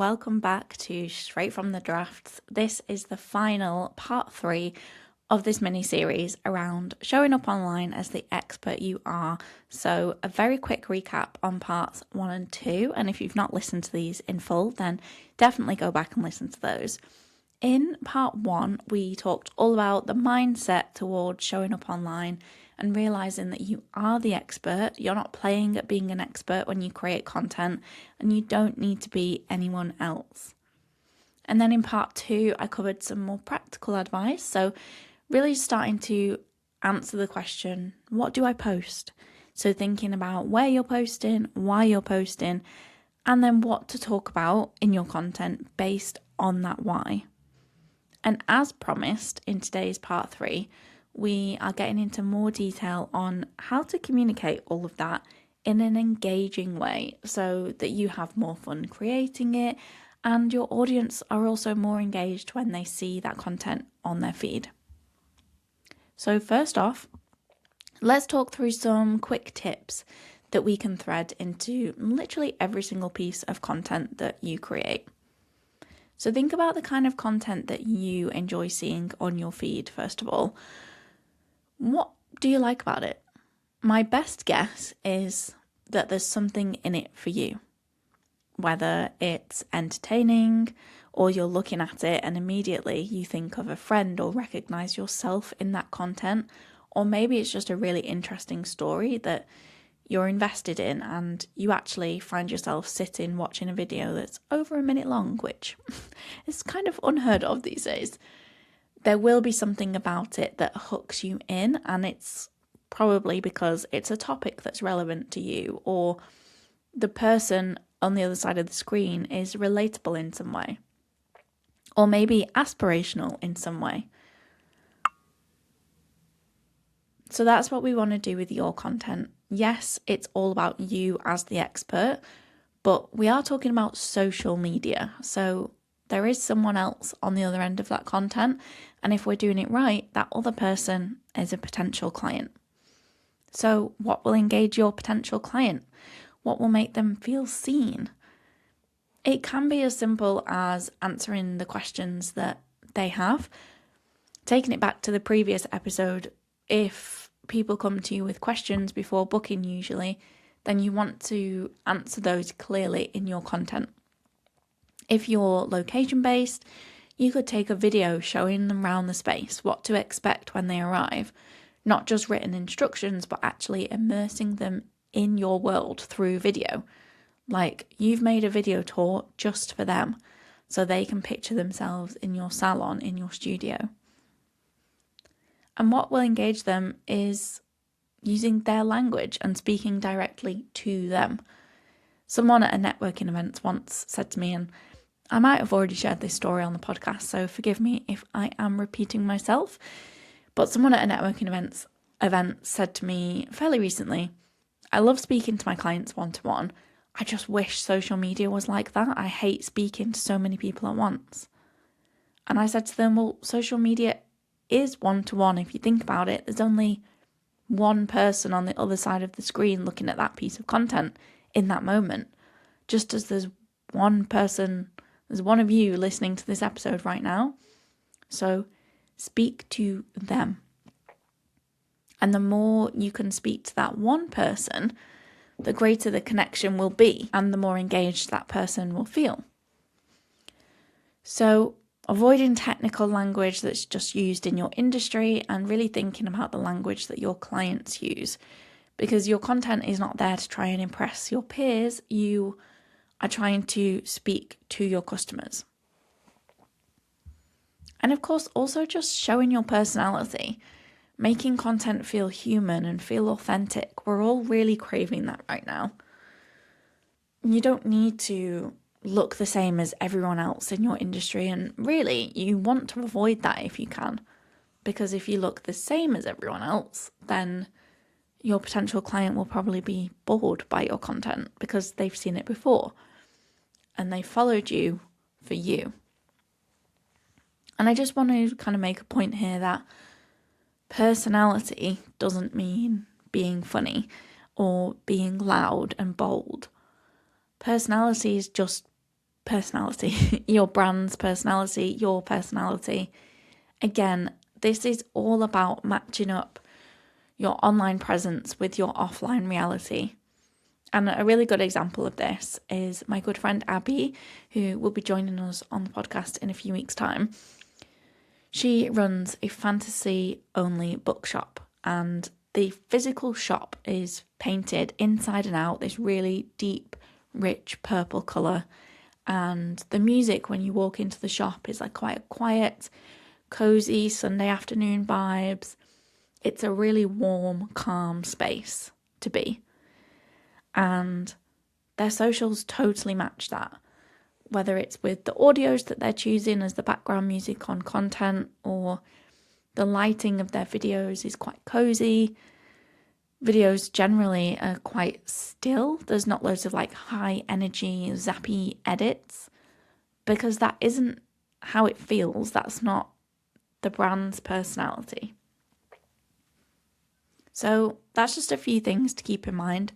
welcome back to Straight from the Drafts. This is the final part 3 of this mini-series around showing up online as the expert you are. So a very quick recap on parts 1 and 2, and if you've not listened to these in full, then definitely go back and listen to those. In part 1, we talked all about the mindset towards showing up online and realizing that you are the expert. You're not playing at being an expert when you create content, and you don't need to be anyone else. And then in part 2, I covered some more practical advice. So really starting to answer the question, what do I post? So thinking about where you're posting, why you're posting, and then what to talk about in your content based on that why. And as promised in today's part 3, we are getting into more detail on how to communicate all of that in an engaging way so that you have more fun creating it and your audience are also more engaged when they see that content on their feed. So first off, let's talk through some quick tips that we can thread into literally every single piece of content that you create. So think about the kind of content that you enjoy seeing on your feed, first of all. What do you like about it? My best guess is that there's something in it for you. Whether it's entertaining or you're looking at it and immediately you think of a friend or recognize yourself in that content, or maybe it's just a really interesting story that you're invested in and you actually find yourself sitting watching a video that's over a minute long, which is kind of unheard of these days. There will be something about it that hooks you in, and it's probably because it's a topic that's relevant to you, or the person on the other side of the screen is relatable in some way, or maybe aspirational in some way. So that's what we want to do with your content. Yes, it's all about you as the expert, but we are talking about social media. So there is someone else on the other end of that content. And if we're doing it right, that other person is a potential client. So what will engage your potential client? What will make them feel seen? It can be as simple as answering the questions that they have. Taking it back to the previous episode, if people come to you with questions before booking usually, then you want to answer those clearly in your content. If you're location-based, you could take a video showing them around the space, what to expect when they arrive, not just written instructions, but actually immersing them in your world through video. Like you've made a video tour just for them, so they can picture themselves in your salon, in your studio. And what will engage them is using their language and speaking directly to them. Someone at a networking event once said to me, and I might have already shared this story on the podcast, so forgive me if I am repeating myself, but someone at a networking event said to me fairly recently, I love speaking to my clients one-to-one. I just wish social media was like that. I hate speaking to so many people at once. And I said to them, well, social media is one-to-one. If you think about it, there's only one person on the other side of the screen looking at that piece of content in that moment. Just as there's one person, there's one of you listening to this episode right now. So speak to them. And the more you can speak to that one person, the greater the connection will be and the more engaged that person will feel. So avoiding technical language that's just used in your industry and really thinking about the language that your clients use, because your content is not there to try and impress your peers. You are trying to speak to your customers. And of course, also just showing your personality, making content feel human and feel authentic. We're all really craving that right now. You don't need to look the same as everyone else in your industry, and really you want to avoid that if you can, because if you look the same as everyone else, then your potential client will probably be bored by your content because they've seen it before and they followed you for you. And I just want to kind of make a point here that personality doesn't mean being funny or being loud and bold. Personality is just personality, your brand's personality, your personality. Again, this is all about matching up your online presence with your offline reality. And a really good example of this is my good friend Abby, who will be joining us on the podcast in a few weeks' time. She runs a fantasy-only bookshop, and the physical shop is painted inside and out, this really deep, rich purple colour. And the music when you walk into the shop is like quite quiet, cozy Sunday afternoon vibes. It's a really warm, calm space to be. And their socials totally match that. Whether it's with the audios that they're choosing as the background music on content, or the lighting of their videos is quite cozy. Videos generally are quite still. There's not loads of like high energy, zappy edits, because that isn't how it feels. That's not the brand's personality. So that's just a few things to keep in mind.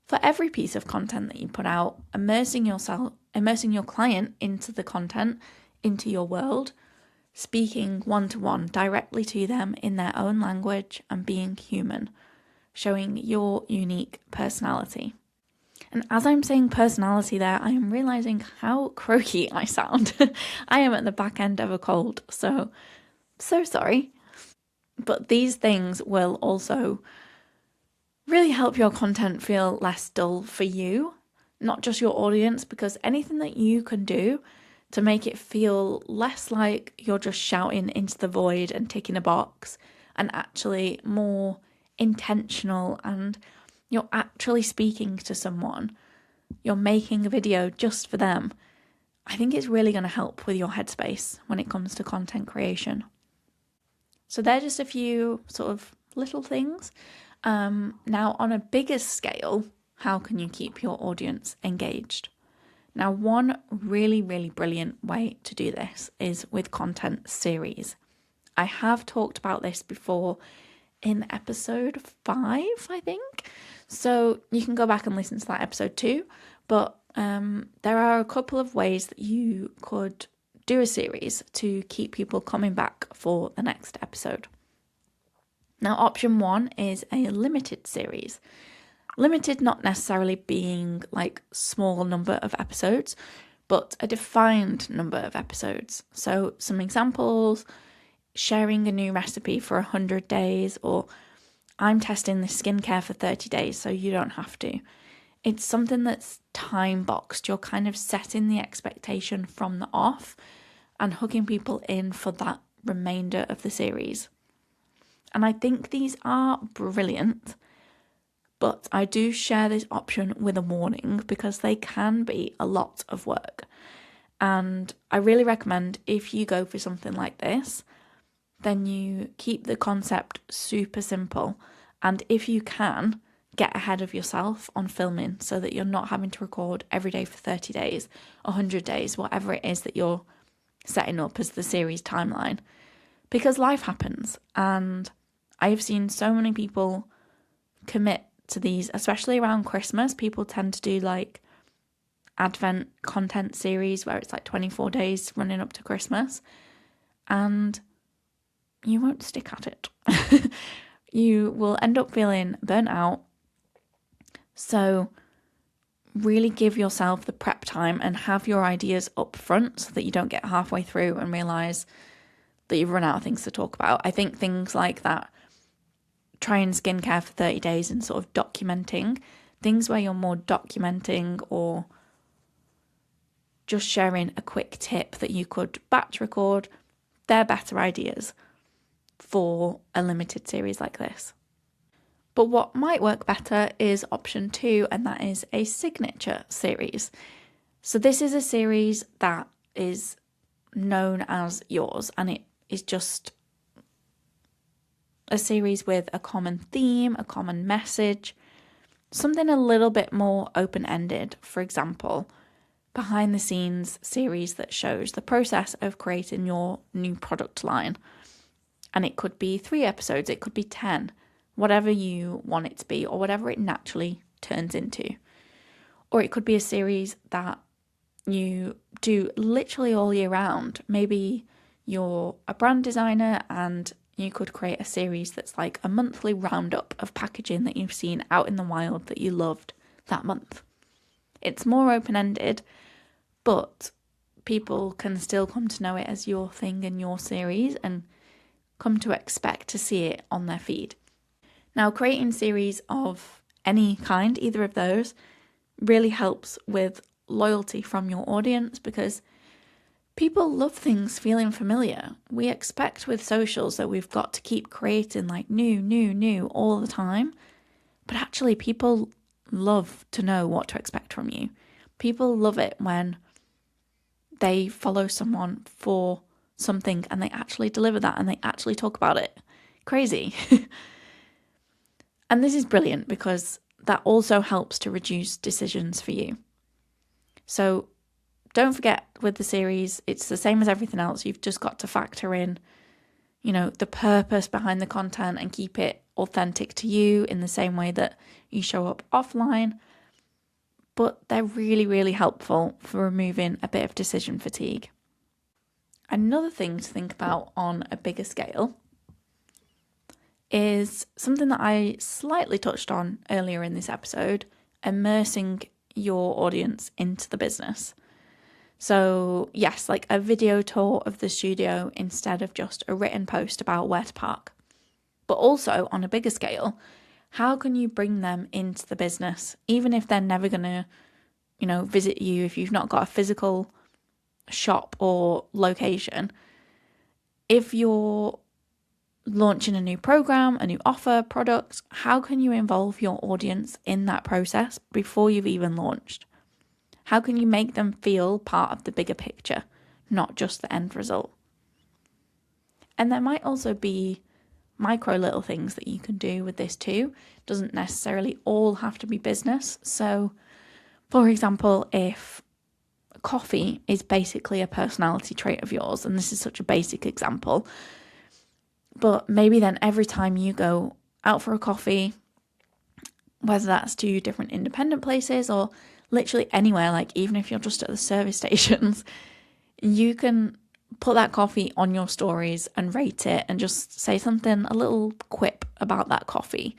For every piece of content that you put out, immersing your client into the content, into your world, speaking one-to-one directly to them in their own language and being human, showing your unique personality. And as I'm saying personality there, I am realising how croaky I sound. I am at the back end of a cold, so sorry. But these things will also really help your content feel less dull for you, not just your audience, because anything that you can do to make it feel less like you're just shouting into the void and ticking a box, and actually more intentional, and you're actually speaking to someone, you're making a video just for them, I think it's really going to help with your headspace when it comes to content creation. So they're just a few sort of little things. Now, on a bigger scale, how can you keep your audience engaged? Now, one really, really brilliant way to do this is with content series. I have talked about this before in episode 5, I think. So you can go back and listen to that episode too. But there are a couple of ways that you could do a series to keep people coming back for the next episode. Now, option 1 is a limited series. Limited not necessarily being like small number of episodes, but a defined number of episodes. So some examples, sharing a new recipe for 100 days, or I'm testing this skincare for 30 days, so you don't have to. It's something that's time boxed. You're kind of setting the expectation from the off and hooking people in for that remainder of the series. And I think these are brilliant, but I do share this option with a warning because they can be a lot of work. And I really recommend, if you go for something like this, then you keep the concept super simple. And if you can, get ahead of yourself on filming so that you're not having to record every day for 30 days, 100 days, whatever it is that you're setting up as the series timeline. Because life happens, and I have seen so many people commit to these, especially around Christmas. People tend to do like Advent content series where it's like 24 days running up to Christmas, and you won't stick at it. You will end up feeling burnt out. So really give yourself the prep time and have your ideas up front so that you don't get halfway through and realise that you've run out of things to talk about. I think things like that, trying skincare for 30 days and sort of documenting, things where you're more documenting or just sharing a quick tip that you could batch record, they're better ideas for a limited series like this. But what might work better is option 2, and that is a signature series. So this is a series that is known as yours, and it is just a series with a common theme, a common message, something a little bit more open-ended. For example, behind the scenes series that shows the process of creating your new product line. And it could be 3 episodes, it could be 10, whatever you want it to be, or whatever it naturally turns into. Or it could be a series that you do literally all year round. Maybe you're a brand designer and you could create a series that's like a monthly roundup of packaging that you've seen out in the wild that you loved that month. It's more open-ended, but people can still come to know it as your thing and your series and come to expect to see it on their feed. Now, creating series of any kind, either of those, really helps with loyalty from your audience because people love things feeling familiar. We expect with socials that we've got to keep creating like new all the time. But actually, people love to know what to expect from you. People love it when they follow someone for something and they actually deliver that and they actually talk about it. Crazy. And this is brilliant because that also helps to reduce decisions for you. So don't forget with the series, it's the same as everything else. You've just got to factor in, the purpose behind the content and keep it authentic to you in the same way that you show up offline. But they're really, really helpful for removing a bit of decision fatigue. Another thing to think about on a bigger scale is something that I slightly touched on earlier in this episode, immersing your audience into the business. So yes, like a video tour of the studio instead of just a written post about where to park. But also on a bigger scale, how can you bring them into the business, even if they're never going to, visit you, if you've not got a physical shop or location? If you're launching a new program, a new offer, product, how can you involve your audience in that process before you've even launched? How can you make them feel part of the bigger picture, not just the end result? And there might also be micro little things that you can do with this too. It doesn't necessarily all have to be business. So, for example, if coffee is basically a personality trait of yours, and this is such a basic example, but maybe then every time you go out for a coffee, whether that's to different independent places or literally anywhere, like even if you're just at the service stations, you can put that coffee on your stories and rate it and just say something, a little quip about that coffee,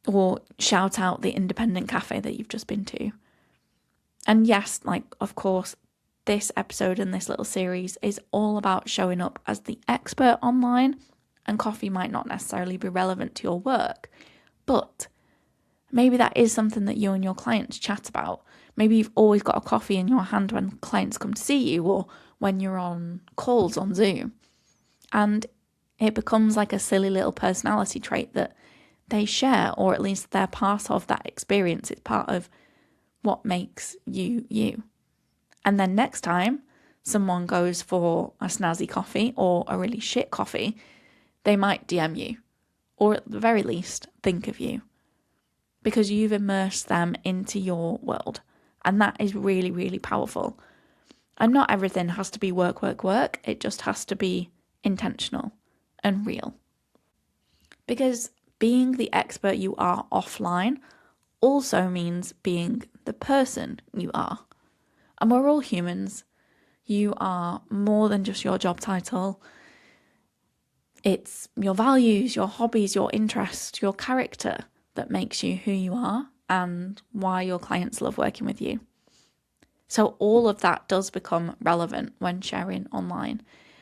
or shout out the independent cafe that you've just been to. And yes, of course, this episode and this little series is all about showing up as the expert online, and coffee might not necessarily be relevant to your work, but maybe that is something that you and your clients chat about. Maybe you've always got a coffee in your hand when clients come to see you or when you're on calls on Zoom. And it becomes like a silly little personality trait that they share, or at least they're part of that experience. It's part of what makes you you. And then next time someone goes for a snazzy coffee or a really shit coffee, they might DM you, or at the very least think of you, because you've immersed them into your world. And that is really, really powerful. And not everything has to be work. It just has to be intentional and real. Because being the expert you are offline also means being the person you are. And we're all humans. You are more than just your job title. It's your values, your hobbies, your interests, your character that makes you who you are and why your clients love working with you. So all of that does become relevant when sharing online.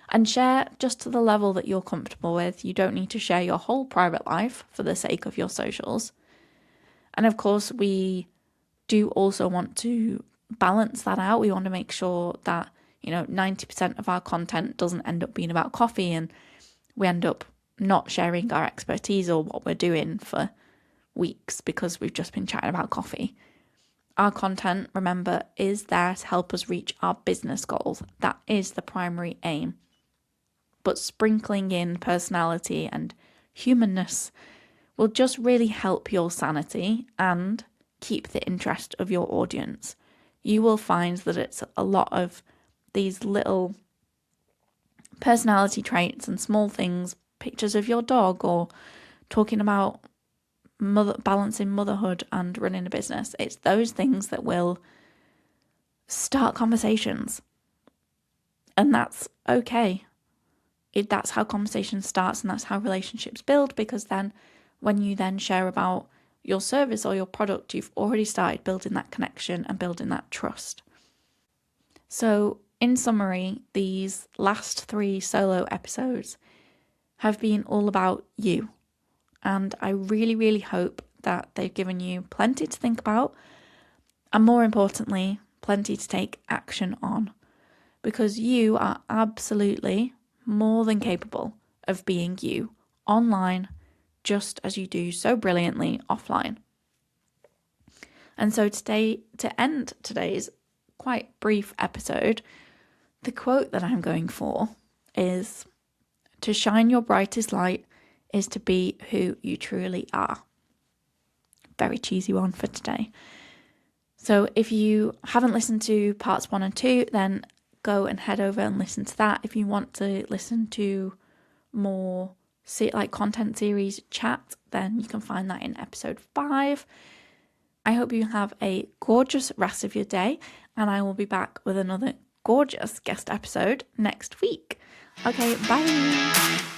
And share just to the level that you're comfortable with. You don't need to share your whole private life for the sake of your socials. And of course, we do also want to balance that out. We want to make sure that, 90% of our content doesn't end up being about coffee and we end up not sharing our expertise or what we're doing for weeks because we've just been chatting about coffee. Our content, remember, is there to help us reach our business goals. That is the primary aim. But sprinkling in personality and humanness will just really help your sanity and keep the interest of your audience. You will find that it's a lot of these little personality traits and small things, pictures of your dog or talking about balancing motherhood and running a business. It's those things that will start conversations. And that's okay. That's how conversation starts, and that's how relationships build, because then when you then share about your service or your product, you've already started building that connection and building that trust. So in summary, these last 3 solo episodes have been all about you. And I really, really hope that they've given you plenty to think about, and more importantly, plenty to take action on, because you are absolutely more than capable of being you online, just as you do so brilliantly offline. And so today, to end today's quite brief episode, the quote that I'm going for is, "To shine your brightest light is to be who you truly are." Very cheesy one for today. So if you haven't listened to parts 1 and 2, then go and head over and listen to that. If you want to listen to more like content series chat, then you can find that in episode 5. I hope you have a gorgeous rest of your day, and I will be back with another gorgeous guest episode next week. Okay, bye.